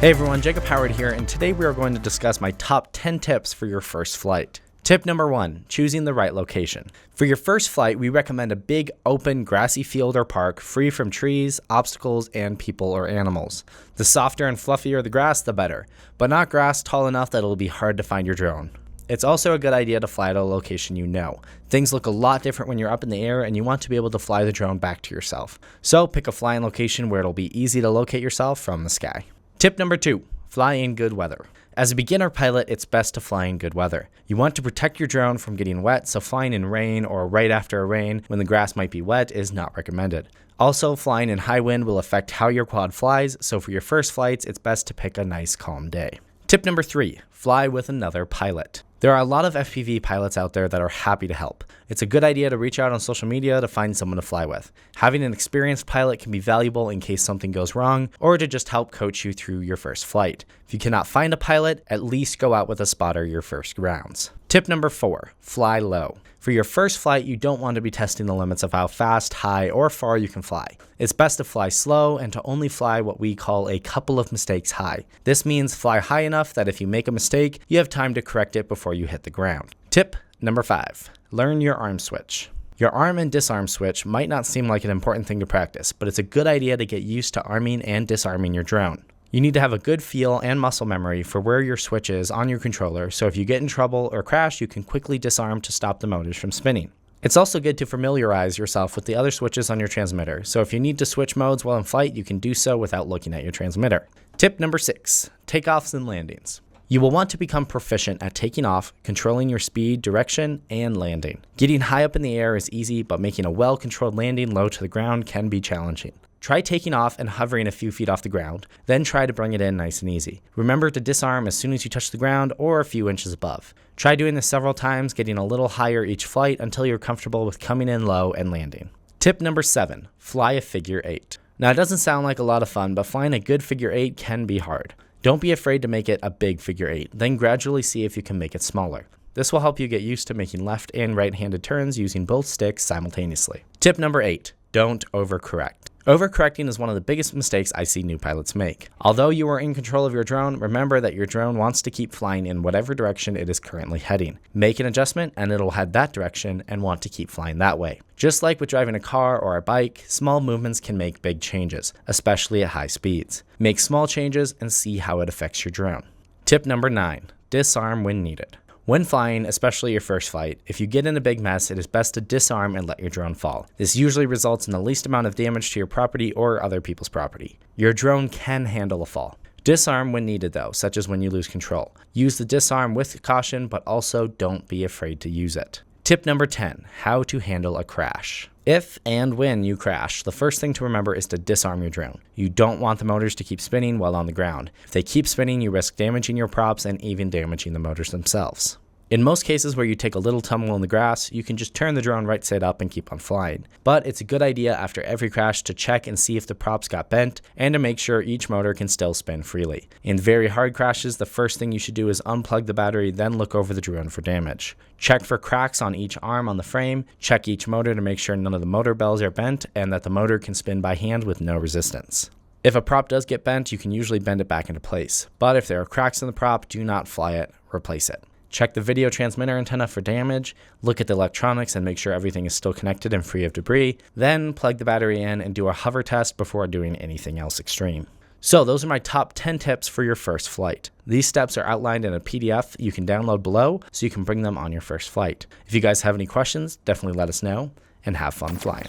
Hey everyone, Jacob Howard here, and today we are going to discuss my top 10 tips for your first flight. Tip number 1, choosing the right location. For your first flight, we recommend a big, open, grassy field or park free from trees, obstacles, and people or animals. The softer and fluffier the grass, the better, but not grass tall enough that it will be hard to find your drone. It's also a good idea to fly at a location you know. Things look a lot different when you're up in the air and you want to be able to fly the drone back to yourself. So pick a flying location where it'll be easy to locate yourself from the sky. Tip number 2, fly in good weather. As a beginner pilot, it's best to fly in good weather. You want to protect your drone from getting wet, so flying in rain or right after a rain when the grass might be wet is not recommended. Also, flying in high wind will affect how your quad flies, so for your first flights, it's best to pick a nice calm day. Tip number 3, fly with another pilot. There are a lot of FPV pilots out there that are happy to help. It's a good idea to reach out on social media to find someone to fly with. Having an experienced pilot can be valuable in case something goes wrong or to just help coach you through your first flight. If you cannot find a pilot, at least go out with a spotter your first rounds. Tip number 4, fly low. For your first flight, you don't want to be testing the limits of how fast, high, or far you can fly. It's best to fly slow and to only fly what we call a couple of mistakes high. This means fly high enough that if you make a mistake, you have time to correct it before you hit the ground. Tip number 5, learn your arm switch. Your arm and disarm switch might not seem like an important thing to practice, but it's a good idea to get used to arming and disarming your drone. You need to have a good feel and muscle memory for where your switch is on your controller, so if you get in trouble or crash, you can quickly disarm to stop the motors from spinning. It's also good to familiarize yourself with the other switches on your transmitter, so if you need to switch modes while in flight, you can do so without looking at your transmitter. Tip number 6, takeoffs and landings. You will want to become proficient at taking off, controlling your speed, direction, and landing. Getting high up in the air is easy, but making a well-controlled landing low to the ground can be challenging. Try taking off and hovering a few feet off the ground, then try to bring it in nice and easy. Remember to disarm as soon as you touch the ground or a few inches above. Try doing this several times, getting a little higher each flight until you're comfortable with coming in low and landing. Tip number 7, fly a figure 8. Now it doesn't sound like a lot of fun, but flying a good figure 8 can be hard. Don't be afraid to make it a big figure 8, then gradually see if you can make it smaller. This will help you get used to making left and right-handed turns using both sticks simultaneously. Tip number 8, don't overcorrect. Overcorrecting is one of the biggest mistakes I see new pilots make. Although you are in control of your drone, remember that your drone wants to keep flying in whatever direction it is currently heading. Make an adjustment and it'll head that direction and want to keep flying that way. Just like with driving a car or a bike, small movements can make big changes, especially at high speeds. Make small changes and see how it affects your drone. Tip number 9, disarm when needed. When flying, especially your first flight, if you get in a big mess, it is best to disarm and let your drone fall. This usually results in the least amount of damage to your property or other people's property. Your drone can handle a fall. Disarm when needed though, such as when you lose control. Use the disarm with caution, but also don't be afraid to use it. Tip number 10, how to handle a crash. If and when you crash, the first thing to remember is to disarm your drone. You don't want the motors to keep spinning while on the ground. If they keep spinning, you risk damaging your props and even damaging the motors themselves. In most cases where you take a little tumble in the grass, you can just turn the drone right side up and keep on flying. But it's a good idea after every crash to check and see if the props got bent and to make sure each motor can still spin freely. In very hard crashes, the first thing you should do is unplug the battery, then look over the drone for damage. Check for cracks on each arm on the frame, check each motor to make sure none of the motor bells are bent and that the motor can spin by hand with no resistance. If a prop does get bent, you can usually bend it back into place. But if there are cracks in the prop, do not fly it, replace it. Check the video transmitter antenna for damage, look at the electronics and make sure everything is still connected and free of debris, then plug the battery in and do a hover test before doing anything else extreme. So those are my top 10 tips for your first flight. These steps are outlined in a PDF you can download below so you can bring them on your first flight. If you guys have any questions, definitely let us know and have fun flying.